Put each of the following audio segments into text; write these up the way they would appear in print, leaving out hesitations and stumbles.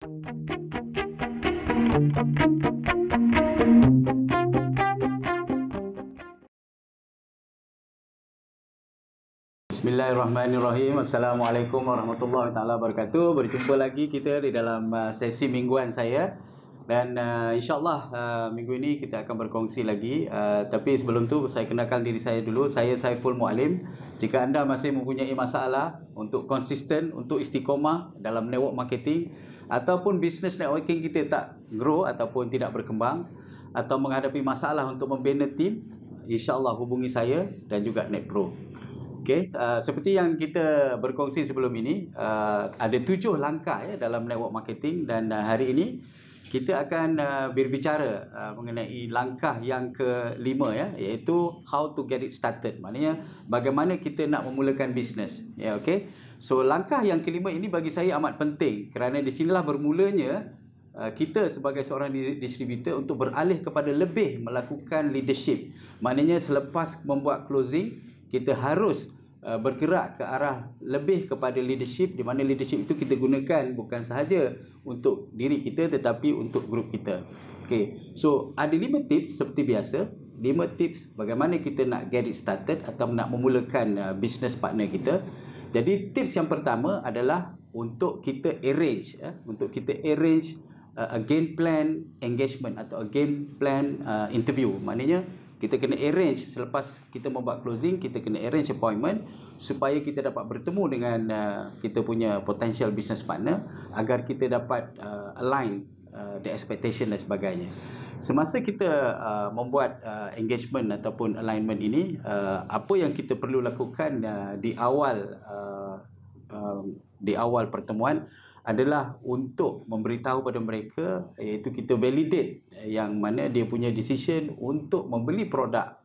Bismillahirrahmanirrahim. Assalamualaikum warahmatullahi taala wabarakatuh. Berjumpa lagi kita di dalam sesi mingguan saya. Dan insyaAllah minggu ini kita akan berkongsi lagi. Tapi sebelum tu saya kenalkan diri saya dulu. Saya Saiful Mualim. Jika anda masih mempunyai masalah untuk konsisten, untuk istiqomah dalam network marketing, ataupun business networking kita tak grow ataupun tidak berkembang, atau menghadapi masalah untuk membina tim, insyaAllah hubungi saya dan juga NetPro. Okay, seperti yang kita berkongsi sebelum ini, ada 7 langkah ya dalam network marketing, dan hari ini kita akan berbicara mengenai langkah yang ke-5 ya, iaitu how to get it started. Maknanya bagaimana kita nak memulakan bisnes. Ya, okey. So langkah yang ke-5 ini bagi saya amat penting kerana di sinilah bermulanya kita sebagai seorang distributor untuk beralih kepada lebih melakukan leadership. Maknanya selepas membuat closing, kita harus bergerak ke arah lebih kepada leadership, di mana leadership itu kita gunakan bukan sahaja untuk diri kita tetapi untuk grup kita. Okay. So ada 5 tips seperti biasa. 5 tips bagaimana kita nak get it started atau nak memulakan business partner kita. Jadi tips yang pertama adalah untuk kita arrange a game plan engagement atau a game plan interview. Maknanya kita kena arrange, selepas kita membuat closing, kita kena arrange appointment supaya kita dapat bertemu dengan kita punya potential business partner agar kita dapat align the expectation dan sebagainya. Semasa kita membuat engagement ataupun alignment ini, apa yang kita perlu lakukan di awal pertemuan adalah untuk memberitahu pada mereka, iaitu kita validate yang mana dia punya decision untuk membeli produk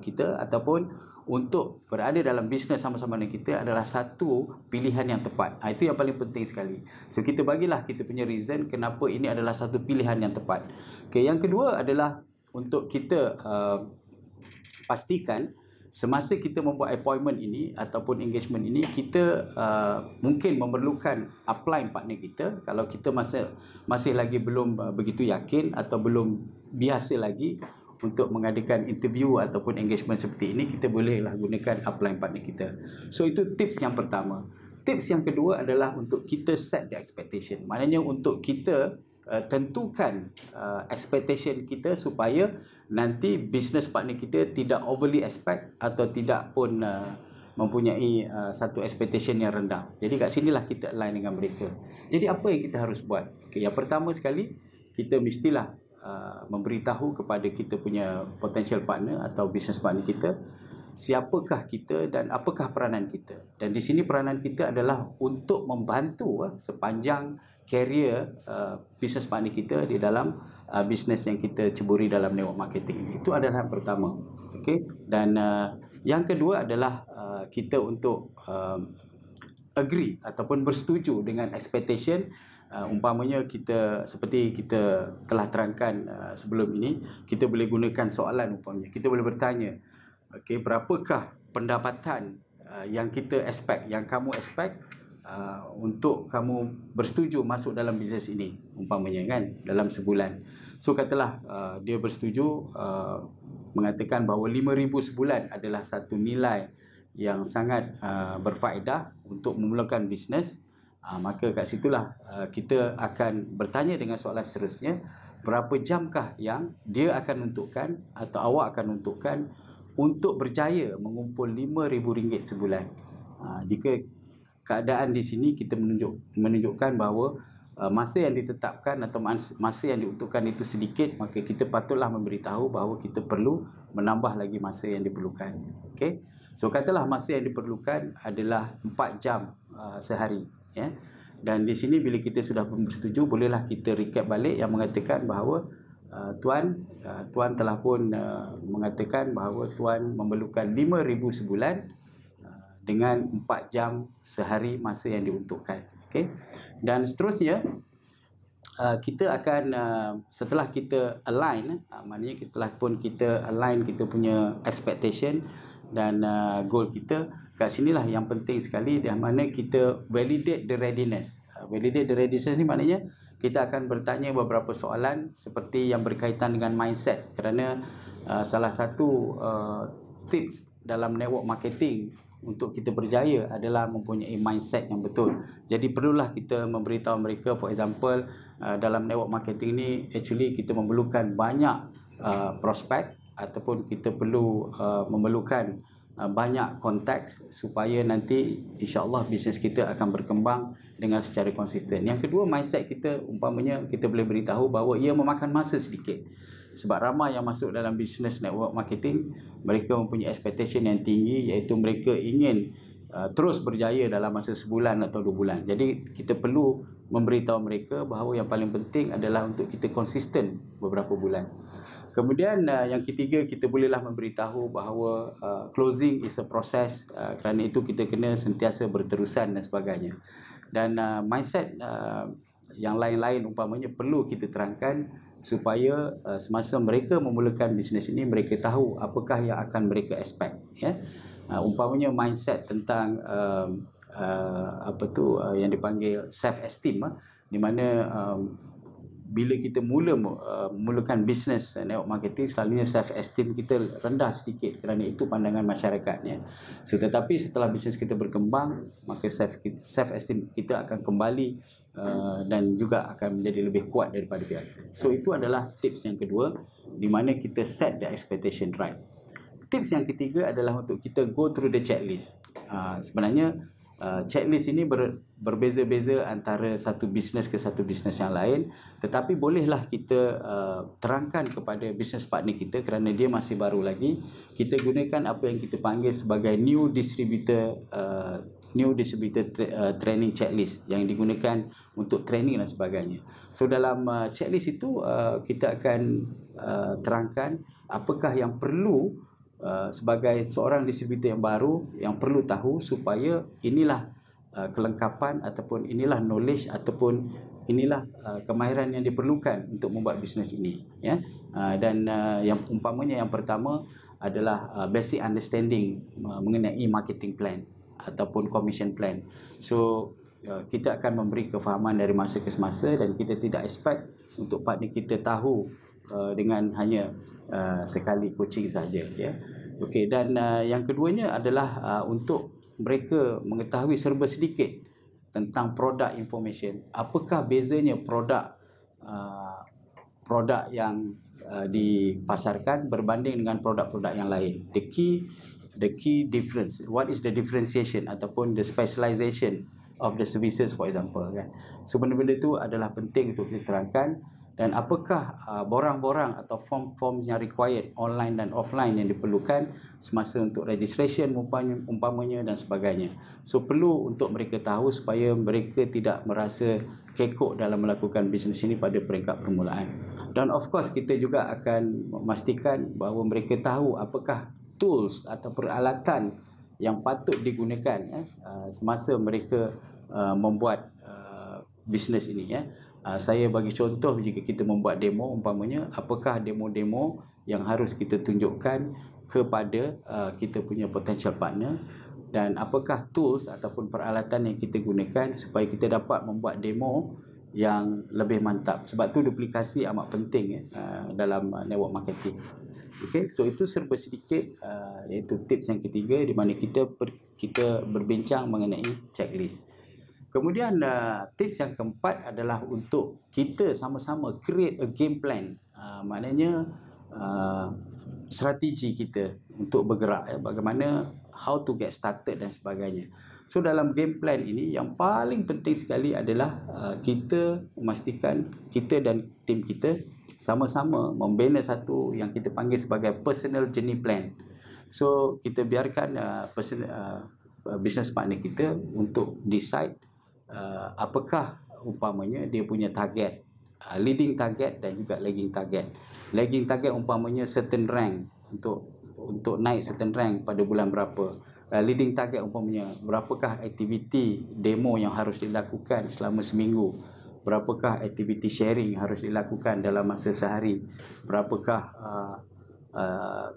kita ataupun untuk berada dalam bisnes sama-sama dengan kita adalah satu pilihan yang tepat. Itu yang paling penting sekali. So kita bagilah kita punya reason kenapa ini adalah satu pilihan yang tepat. Okay, yang kedua adalah untuk kita pastikan semasa kita membuat appointment ini ataupun engagement ini, kita mungkin memerlukan upline partner kita. Kalau kita masih lagi belum begitu yakin atau belum biasa lagi untuk mengadakan interview ataupun engagement seperti ini, kita bolehlah gunakan upline partner kita. So itu tips yang pertama. Tips yang kedua adalah untuk kita set the expectation. Maknanya untuk kita tentukan expectation kita supaya nanti business partner kita tidak overly expect atau tidak pun mempunyai satu expectation yang rendah. Jadi kat sinilah kita align dengan mereka. Jadi apa yang kita harus buat? Okay, yang pertama sekali, kita mestilah memberitahu kepada kita punya potential partner atau business partner kita siapakah kita dan apakah peranan kita. Dan di sini peranan kita adalah untuk membantu sepanjang career business partner kita di dalam bisnes yang kita ceburi dalam network marketing ini. Itu adalah yang pertama. Okay? Dan yang kedua adalah kita untuk agree ataupun bersetuju dengan expectation. Umpamanya kita, seperti kita telah terangkan sebelum ini, kita boleh gunakan soalan. Umpamanya kita boleh bertanya, okay, berapakah pendapatan yang kita expect, yang kamu expect untuk kamu bersetuju masuk dalam bisnes ini, umpamanya kan, dalam sebulan. So katalah dia bersetuju mengatakan bahawa 5,000 sebulan adalah satu nilai yang sangat berfaedah untuk memulakan bisnes. Maka kat situlah kita akan bertanya dengan soalan seterusnya, berapa jamkah yang dia akan untukkan atau awak akan untukkan untuk berjaya mengumpul RM5,000 sebulan. Jika keadaan di sini kita menunjukkan bahawa masa yang ditetapkan atau masa yang diuntukkan itu sedikit, maka kita patutlah memberitahu bahawa kita perlu menambah lagi masa yang diperlukan. Okay? So katalah masa yang diperlukan adalah 4 jam sehari. Ya? Dan di sini bila kita sudah bersetuju, bolehlah kita recap balik yang mengatakan bahawa Tuan telah pun mengatakan bahawa Tuan memerlukan 5,000 sebulan dengan 4 jam sehari masa yang diuntukkan. Okay? Dan seterusnya, kita akan setelah kita align, maknanya setelah pun kita align kita punya expectation dan goal kita, kat sinilah yang penting sekali, di mana kita validate the readiness. Validate the readiness ni maknanya kita akan bertanya beberapa soalan seperti yang berkaitan dengan mindset, kerana salah satu tips dalam network marketing untuk kita berjaya adalah mempunyai mindset yang betul. Jadi perlulah kita memberitahu mereka, for example, dalam network marketing ni actually kita memerlukan banyak prospek, ataupun kita perlu memerlukan banyak konteks supaya nanti insya-Allah bisnes kita akan berkembang dengan secara konsisten. Yang kedua, mindset kita, umpamanya kita boleh beritahu bahawa ia memakan masa sedikit. Sebab ramai yang masuk dalam bisnes network marketing, mereka mempunyai expectation yang tinggi, iaitu mereka ingin terus berjaya dalam masa sebulan atau 2 bulan. Jadi kita perlu memberitahu mereka bahawa yang paling penting adalah untuk kita konsisten beberapa bulan. Kemudian yang ketiga, kita bolehlah memberitahu bahawa closing is a process, kerana itu kita kena sentiasa berterusan dan sebagainya. Dan mindset yang lain-lain umpamanya perlu kita terangkan supaya semasa mereka memulakan bisnes ini, mereka tahu apakah yang akan mereka expect, ya. Umpamanya mindset tentang yang dipanggil self esteem, di mana bila kita mulakan bisnes network marketing, selalunya self esteem kita rendah sedikit, kerana itu pandangan masyarakat, ya. So, tetapi setelah bisnes kita berkembang, maka self esteem kita akan kembali dan juga akan menjadi lebih kuat daripada biasa. So itu adalah tips yang kedua, di mana kita set the expectation right. Tips yang ketiga adalah untuk kita go through the checklist. Sebenarnya checklist ini berbeza-beza antara satu bisnes ke satu bisnes yang lain, tetapi bolehlah kita terangkan kepada bisnes partner kita, kerana dia masih baru lagi. Kita gunakan apa yang kita panggil sebagai new distributor training checklist yang digunakan untuk training dan sebagainya. So dalam checklist itu kita akan terangkan apakah yang perlu sebagai seorang distributor yang baru yang perlu tahu, supaya inilah kelengkapan ataupun inilah knowledge ataupun inilah kemahiran yang diperlukan untuk membuat bisnes ini, ya. Dan yang umpamanya yang pertama adalah basic understanding mengenai marketing plan ataupun commission plan. So kita akan memberi kefahaman dari masa ke semasa, dan kita tidak expect untuk partner kita tahu dengan hanya sekali coaching saja, ya. Okey, dan yang keduanya adalah untuk mereka mengetahui serba sedikit tentang product information. Apakah bezanya produk yang dipasarkan berbanding dengan produk-produk yang lain. The key difference, what is the differentiation ataupun the specialization of the services, for example, kan. So benda-benda itu adalah penting untuk kita terangkan. Dan apakah borang-borang atau form-form yang required online dan offline yang diperlukan semasa untuk registration umpamanya dan sebagainya. So perlu untuk mereka tahu supaya mereka tidak merasa kekok dalam melakukan bisnes ini pada peringkat permulaan. Dan of course kita juga akan memastikan bahawa mereka tahu apakah tools atau peralatan yang patut digunakan semasa mereka membuat bisnes ini, ya. Saya bagi contoh, jika kita membuat demo umpamanya, apakah demo-demo yang harus kita tunjukkan kepada kita punya potential partner, dan apakah tools ataupun peralatan yang kita gunakan supaya kita dapat membuat demo yang lebih mantap. Sebab tu duplikasi amat penting, dalam network marketing. Okay, so itu serba sedikit iaitu tips yang ketiga, di mana kita berbincang mengenai checklist. Kemudian tips yang keempat adalah untuk kita sama-sama create a game plan. Maknanya strategi kita untuk bergerak, bagaimana, how to get started dan sebagainya. So dalam game plan ini yang paling penting sekali adalah kita memastikan kita dan tim kita sama-sama membina satu yang kita panggil sebagai personal journey plan. So kita biarkan business partner kita untuk decide apakah umpamanya dia punya target, leading target dan juga lagging target. Lagging target umpamanya certain rank, untuk naik certain rank pada bulan berapa. Leading target umpamanya berapakah aktiviti demo yang harus dilakukan selama seminggu, berapakah aktiviti sharing harus dilakukan dalam masa sehari, berapakah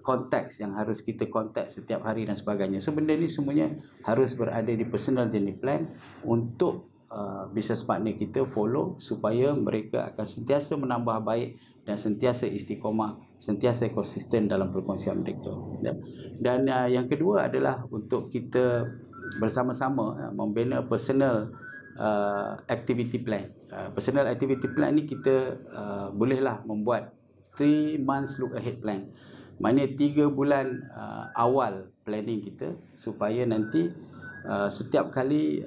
konteks yang harus kita kontak setiap hari dan sebagainya. So benda ni semuanya harus berada di personal journey plan untuk business partner kita follow supaya mereka akan sentiasa menambah baik dan sentiasa istiqamah, sentiasa konsisten dalam perkongsian mereka. Dan yang kedua adalah untuk kita bersama-sama membina personal activity plan. Personal activity plan ni kita bolehlah membuat 3 months look ahead plan. Maknanya 3 bulan awal planning kita supaya nanti setiap kali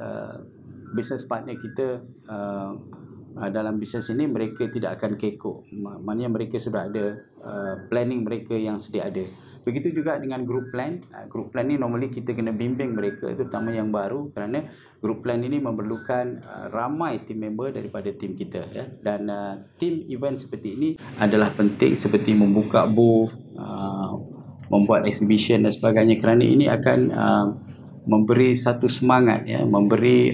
business partner kita dalam bisnes ini mereka tidak akan kekok. Maknanya mereka sudah ada planning mereka yang sedia ada. Begitu juga dengan group plan. Group plan ni normally kita kena bimbing mereka, terutama yang baru, kerana group plan ini memerlukan ramai team member daripada team kita, ya. Dan team event seperti ini adalah penting, seperti membuka booth, membuat exhibition dan sebagainya, kerana ini akan memberi satu semangat, ya, memberi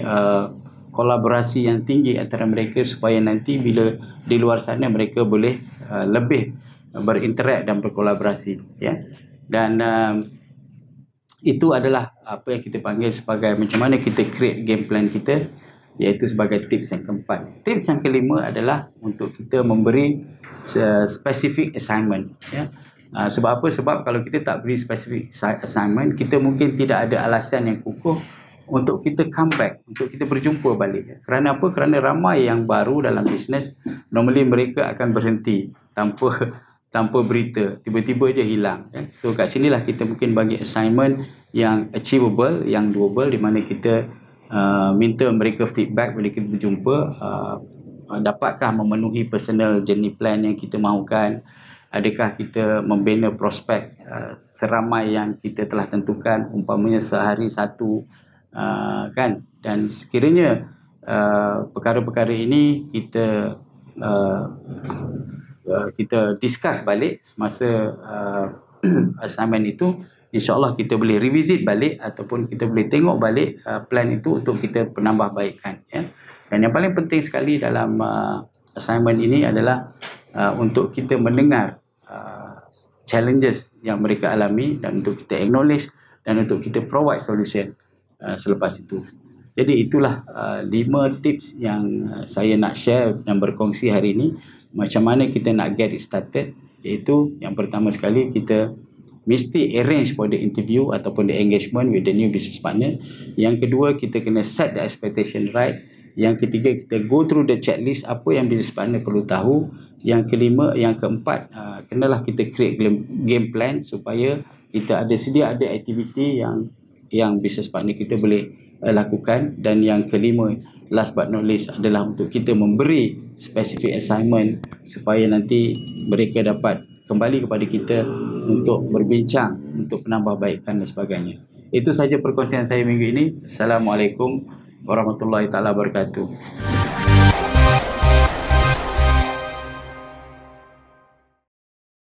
kolaborasi yang tinggi antara mereka supaya nanti bila di luar sana mereka boleh lebih berinteract dan berkolaborasi, ya. Dan itu adalah apa yang kita panggil sebagai macam mana kita create game plan kita, iaitu sebagai tips yang keempat. Tips yang kelima adalah untuk kita memberi specific assignment, ya. Sebab apa? Sebab kalau kita tak beri specific assignment, kita mungkin tidak ada alasan yang kukuh untuk kita come back, untuk kita berjumpa balik. Kerana apa? Kerana ramai yang baru dalam bisnes, normally mereka akan berhenti tanpa berita, tiba-tiba je hilang. So kat sinilah kita mungkin bagi assignment yang achievable, yang doable, di mana kita minta mereka feedback bila kita berjumpa, dapatkah memenuhi personal journey plan yang kita mahukan, adakah kita membina prospek seramai yang kita telah tentukan, umpamanya sehari satu, kan. Dan sekiranya perkara-perkara ini kita discuss balik semasa assignment itu, insyaAllah kita boleh revisit balik ataupun kita boleh tengok balik plan itu untuk kita penambah baikkan, ya. Dan yang paling penting sekali dalam assignment ini adalah untuk kita mendengar challenges yang mereka alami dan untuk kita acknowledge dan untuk kita provide solution selepas itu. Jadi itulah 5 tips yang saya nak share dan berkongsi hari ini, macam mana kita nak get it started. Iaitu yang pertama sekali, kita mesti arrange for the interview ataupun the engagement with the new business partner. Yang kedua, kita kena set the expectation right. Yang ketiga, kita go through the checklist apa yang business partner perlu tahu. Yang keempat, kenalah kita create game plan supaya kita sedia ada aktiviti yang business partner kita boleh lakukan. Dan yang kelima, last but not least, adalah untuk kita memberi specific assignment supaya nanti mereka dapat kembali kepada kita untuk berbincang, untuk penambahbaikan dan sebagainya. Itu saja perkongsian saya minggu ini. Assalamualaikum warahmatullahi taala wabarakatuh.